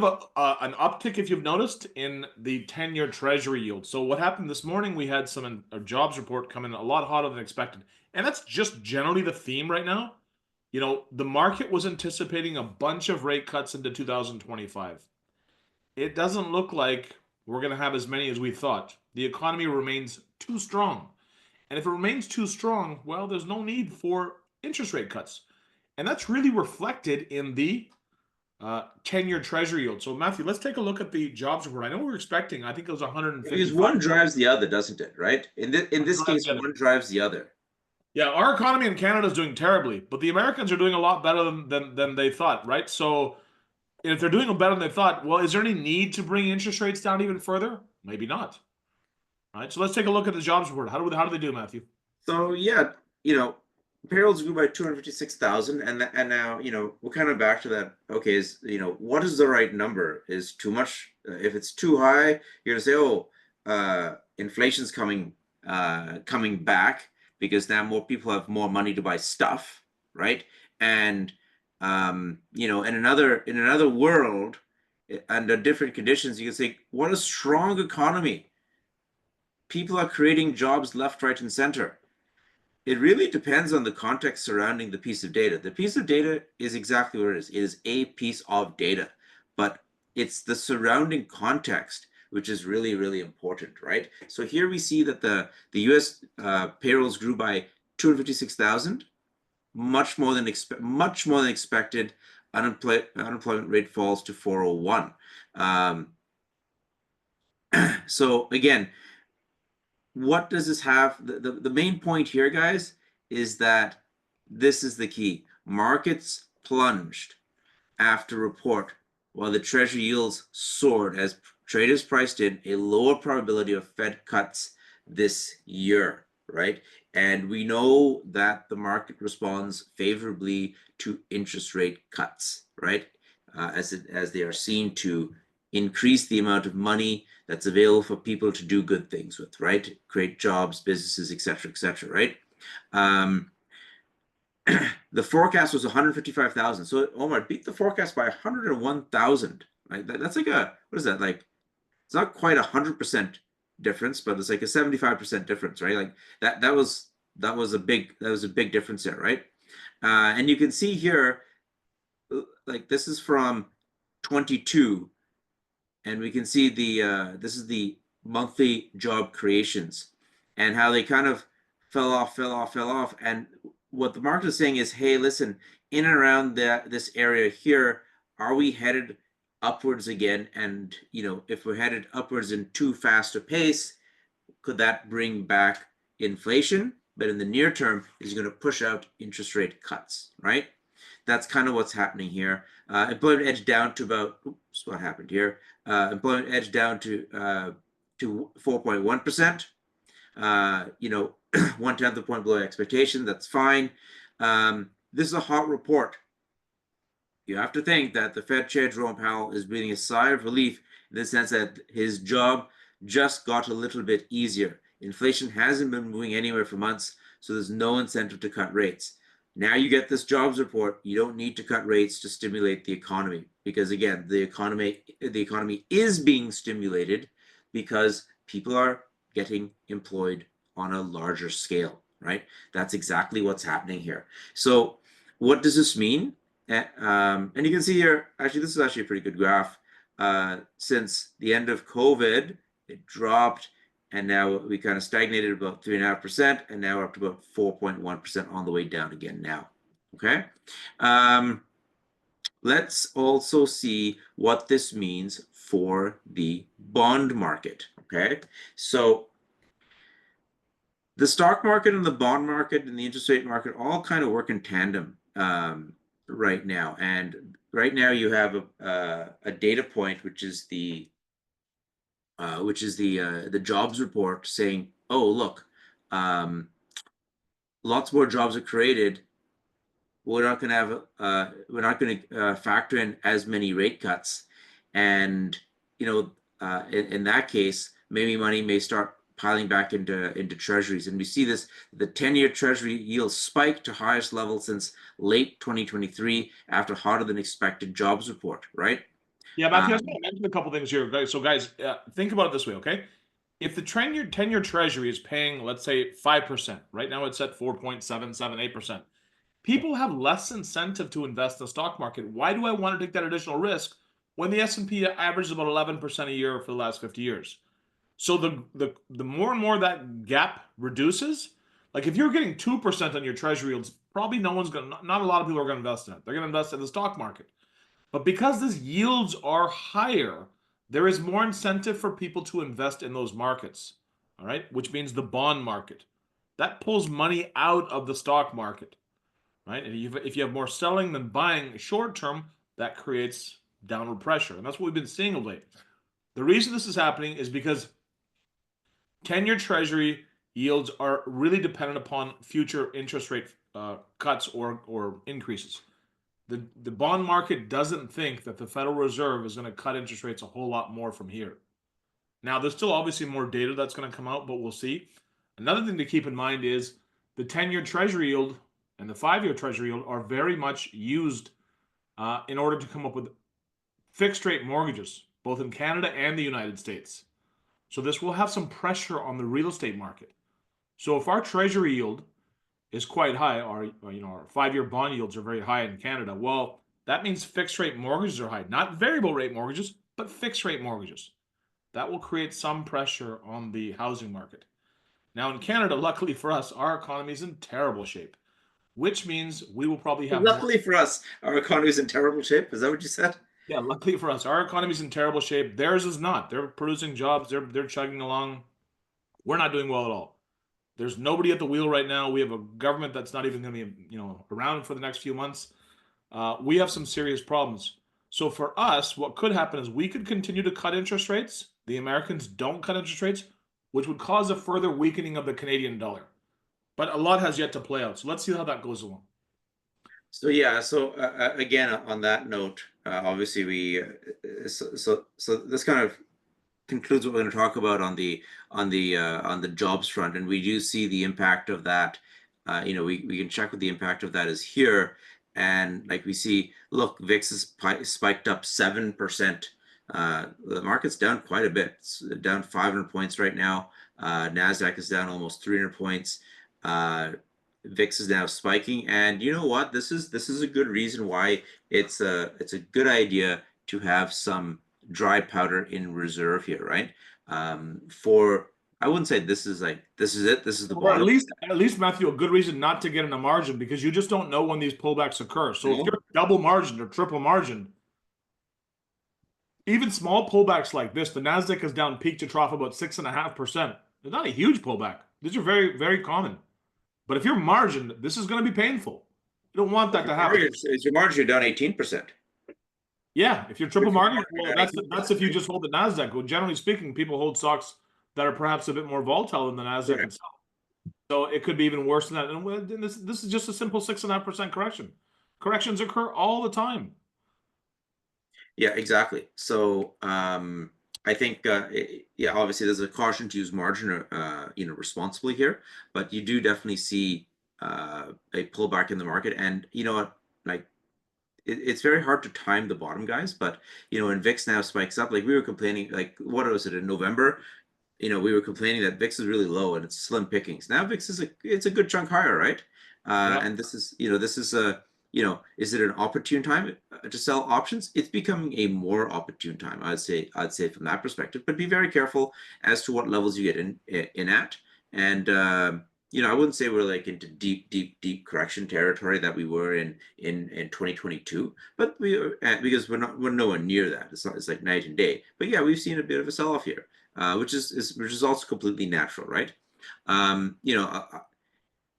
of an uptick, if you've noticed, in the 10-year Treasury yield. So what happened this morning? We had a jobs report come in a lot hotter than expected, and that's just generally the theme right now. The market was anticipating a bunch of rate cuts into 2025. It doesn't look like we're going to have as many as we thought. The economy remains too strong. And if it remains too strong, well, there's no need for interest rate cuts. And that's really reflected in the 10-year Treasury yield. So, Matthew, let's take a look at the jobs report. I know we were expecting, I think it was Because 155. one drives the other, doesn't it? Right? In this case, one drives the other. Yeah, our economy in Canada is doing terribly, but the Americans are doing a lot better than they thought, right? So, if they're doing better than they thought, well, is there any need to bring interest rates down even further? Maybe not. All right, so let's take a look at the jobs report. How do they do, Matthew? So yeah, you know, payrolls grew by 256,000, and now we're kind of back to that. Okay, is what is the right number? Is too much? If it's too high, you're gonna say, oh, inflation's coming back because now more people have more money to buy stuff, right? And in another world, under different conditions, you can say, what a strong economy. People are creating jobs left, right, and center. It really depends on the context surrounding the piece of data. The piece of data is exactly what it is. It is a piece of data, but it's the surrounding context which is really, really important, right? So here we see that the U.S. Payrolls grew by 256,000, much more than expected. Unemployment rate falls to 401. So again, what does this have? The main point here, guys, is that this is the key. Markets plunged after report while the Treasury yields soared as traders priced in a lower probability of Fed cuts this year, right? And we know that the market responds favorably to interest rate cuts, right? As they are seen to increase the amount of money that's available for people to do good things with, right? Create jobs, businesses, etc., right? The forecast was 155,000. So Omar beat the forecast by 101,000, right? That's like what is that like? It's not quite 100% difference, but it's like a 75% difference, right? Like that was a big difference there, right? And you can see here, like this is from 22, and we can see this is the monthly job creations and how they kind of fell off. And what the market is saying is, hey, listen, in and around this area here, are we headed upwards again? And if we're headed upwards in too fast a pace, could that bring back inflation? But in the near term, is going to push out interest rate cuts, right? That's kind of what's happening here. Employment edged down to about, oops, what happened here? Employment edged down to 4.1%. 1/10 of a point below expectation. That's fine. This is a hot report. You have to think that the Fed Chair Jerome Powell is breathing a sigh of relief in the sense that his job just got a little bit easier. Inflation hasn't been moving anywhere for months, so there's no incentive to cut rates. Now you get this jobs report. You don't need to cut rates to stimulate the economy because, again, the economy is being stimulated because people are getting employed on a larger scale, right? That's exactly what's happening here. So what does this mean? And you can see here, actually, this is actually a pretty good graph. Since the end of COVID, it dropped, and now we kind of stagnated about 3.5%, and now we're up to about 4.1% on the way down again now. Okay. Let's also see what this means for the bond market. Okay. So the stock market and the bond market and the interest rate market all kind of work in tandem right now. And right now you have a data point, which is the jobs report saying, oh, look, lots more jobs are created. We're not going to factor in as many rate cuts, and in that case, maybe money may start piling back into treasuries. And we see this, the 10-year treasury yield spiked to highest level since late 2023 after hotter than expected jobs report, right? Yeah, Matthew, I was going to mention a couple things here, guys. So, guys, think about it this way, okay? If the 10-year Treasury is paying, let's say, 5%, right now it's at 4.778%. People have less incentive to invest in the stock market. Why do I want to take that additional risk when the S&P averages about 11% a year for the last 50 years? So the more and more that gap reduces, like if you're getting 2% on your Treasury yields, probably no one's going to, not a lot of people are going to invest in it. They're going to invest in the stock market. But because these yields are higher, there is more incentive for people to invest in those markets. All right, which means the bond market. That pulls money out of the stock market, right? And if you have more selling than buying short term, that creates downward pressure. And that's what we've been seeing of late. The reason this is happening is because 10-year Treasury yields are really dependent upon future interest rate cuts or increases. The bond market doesn't think that the Federal Reserve is going to cut interest rates a whole lot more from here. Now, there's still obviously more data that's going to come out, but we'll see. Another thing to keep in mind is the 10-year Treasury yield and the 5-year Treasury yield are very much used in order to come up with fixed rate mortgages, both in Canada and the United States. So this will have some pressure on the real estate market. So if our Treasury yield is quite high, our 5-year bond yields are very high in Canada. Well, that means fixed rate mortgages are high, not variable rate mortgages, but fixed rate mortgages. That will create some pressure on the housing market. Now in Canada, luckily for us, our economy is in terrible shape, which means we will probably have more. Luckily for us, our economy is in terrible shape. Is that what you said? Yeah, luckily for us, our economy is in terrible shape. Theirs is not. They're producing jobs. They're chugging along. We're not doing well at all. There's nobody at the wheel right now. We have a government that's not even going to be, around for the next few months. We have some serious problems. So for us, what could happen is we could continue to cut interest rates. The Americans don't cut interest rates, which would cause a further weakening of the Canadian dollar. But a lot has yet to play out. So let's see how that goes along. So yeah, so again on that note, obviously so this kind of concludes what we're going to talk about on the jobs front, and we do see the impact of that. We can check what the impact of that is here, and like we see, look, VIX has spiked up 7%. The market's down quite a bit. It's down 500 points right now. Nasdaq is down almost 300 points. VIX is now spiking, and you know what? This is a good reason why it's a good idea to have some dry powder in reserve here, right? For I wouldn't say this is it. This is the Or bottom. at least Matthew, a good reason not to get in a margin because you just don't know when these pullbacks occur. So if No, you're double margined or triple margined, even small pullbacks like this, the Nasdaq is down peak to trough about 6.5%. It's not a huge pullback. These are very, very common. But if you're margined, this is going to be painful. You don't want that to happen. Is your margin down 18%? Yeah, if you're triple margin, You're well, down that's if 18%. you just hold the Nasdaq. Well, generally speaking, people hold stocks that are perhaps a bit more volatile than the Nasdaq Correct. itself. So it could be even worse than that. And this is just a simple 6.5% correction. Corrections occur all the time. Yeah, exactly. So I think yeah, obviously there's a caution to use margin responsibly here, but you do definitely see a pullback in the market, and you know what, like it's very hard to time the bottom, guys. But when VIX now spikes up, like we were complaining, like what was it in November? We were complaining that VIX is really low and it's slim pickings. Now VIX it's a good chunk higher, right? Yeah. And this is a is it an opportune time to sell options? It's becoming a more opportune time, I'd say from that perspective. But be very careful as to what levels you get in at. And I wouldn't say we're like into deep correction territory that we were in 2022, but because we're nowhere near that. It's like night and day. But yeah, we've seen a bit of a sell off here, which is also completely natural, right? Um, you know, uh,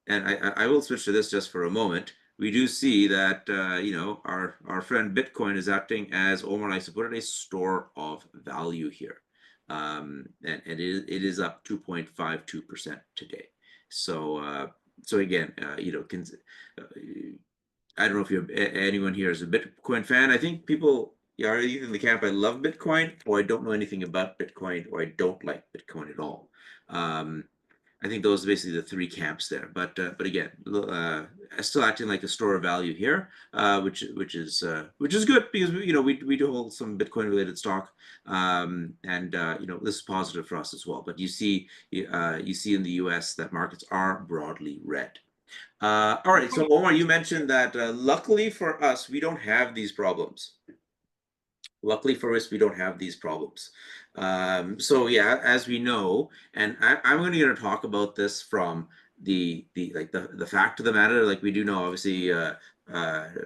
and I will switch to this just for a moment. We do see that our friend Bitcoin is acting as Omar likes to put it, a store of value here, and it is up 2.52% today. So again, I don't know if you have anyone here is a Bitcoin fan. I think people are either in the camp I love Bitcoin or I don't know anything about Bitcoin or I don't like Bitcoin at all. Um, I think those are basically the three camps there. But again, still acting like a store of value here, which is good because we do hold some Bitcoin related stock, and this is positive for us as well. But you see in the U.S. that markets are broadly red. All right, so Omar, you mentioned that luckily for us, we don't have these problems. Luckily for us, we don't have these problems. So yeah, as we know, and I'm going to talk about this from the fact of the matter. Like we do know, obviously, Prime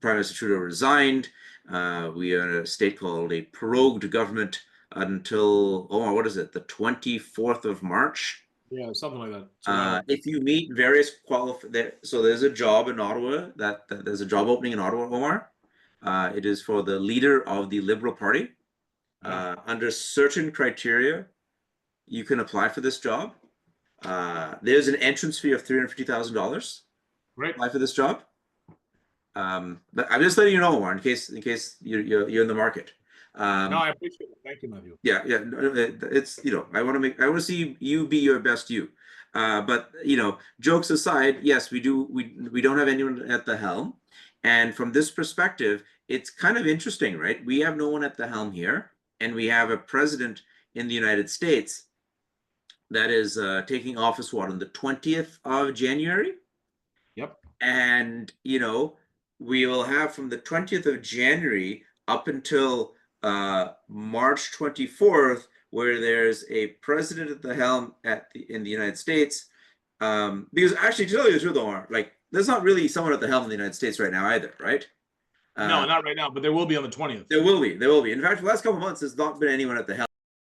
Minister Trudeau resigned. We are in a state called a prorogued government until what is it, the 24th of March? Yeah, something like that. So If you meet various so there's a job in Ottawa there's a job opening in Ottawa, Omar. It is for the leader of the Liberal Party. Under certain criteria, you can apply for this job. There's an entrance fee of $350,000. Great. Apply for this job. But I'm just letting you know, Omar, in case you're in the market. No, I appreciate it. Thank you, Matthew. Yeah, it's I want to see you be your best you. But jokes aside, yes, we don't have anyone at the helm, and from this perspective, it's kind of interesting, right? We have no one at the helm here, and we have a president in the United States that is taking office on the 20th of January. Yep. And we will have from the 20th of January up until March 24th, where there's a president at the helm in the United States. Because actually, to tell you the truth, Omar, like there's not really someone at the helm in the United States right now either, right? No, not right now, but there will be on the 20th. There will be. In fact, for the last couple of months, there's not been anyone at the helm.